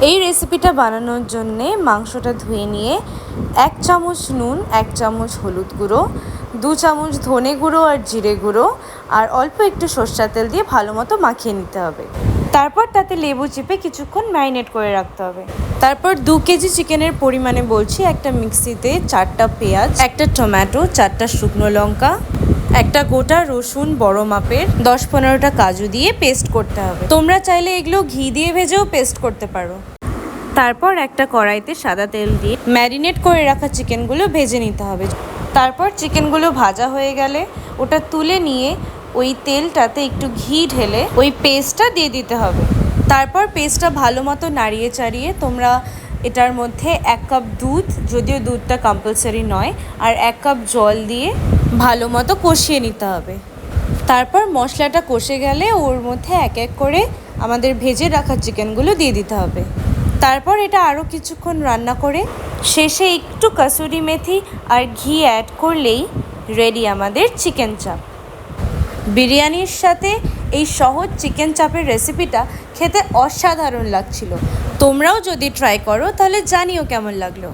এই রেসিপিটা বানানোর জন্যে মাংসটা ধুয়ে নিয়ে 1 চামচ নুন, 1 চামচ হলুদ গুঁড়ো, 2 চামচ ধনে গুঁড়ো আর জিরে গুঁড়ো আর অল্প একটু সরষের তেল দিয়ে ভালো মতো মাখিয়ে নিতে হবে। তারপর তাতে লেবু চিপে কিছুক্ষণ ম্যারিনেট করে রাখতে হবে। তারপর 2 কেজি চিকেনের পরিমাণে বলছি, একটা মিক্সিতে 4টা পেঁয়াজ, একটা টমেটো, 4টা শুকনো লঙ্কা, একটা গোটা রসুন বড় মাপের, 10-15টা কাজু দিয়ে পেস্ট করতে হবে। তোমরা চাইলে এগুলো ঘি দিয়ে ভেজেও পেস্ট করতে পারো। তারপর একটা কড়াইতে সাদা তেল দিয়ে ম্যারিনেট করে রাখা চিকেনগুলো ভেজে নিতে হবে। তারপর চিকেনগুলো ভাজা হয়ে গেলে ওটা তুলে নিয়ে ওই তেলটাতে একটু ঘি ঢেলে ওই পেস্টটা দিয়ে দিতে হবে। তারপর পেস্টটা ভালো মতো নাড়িয়ে চাড়িয়ে তোমরা এটার মধ্যে 1 কাপ দুধ, যদিও দুধটা কম্পালসারি নয়, আর 1 কাপ জল দিয়ে ভালো মতো কষিয়ে নিতে হবে। তারপর মশলাটা কষে গেলে ওর মধ্যে এক এক করে আমাদের ভেজে রাখা চিকেনগুলো দিয়ে দিতে হবে। তারপর এটা আরও কিছুক্ষণ রান্না করে শেষে একটু কাসুরি মেথি আর ঘি অ্যাড করলেই রেডি আমাদের চিকেন চাপ। বিরিয়ানির সাথে এই সহজ চিকেন চাপের রেসিপিটা খেতে অসাধারণ লাগছিল। তোমরাও যদি ট্রাই করো তাহলে জানিও কেমন লাগলো।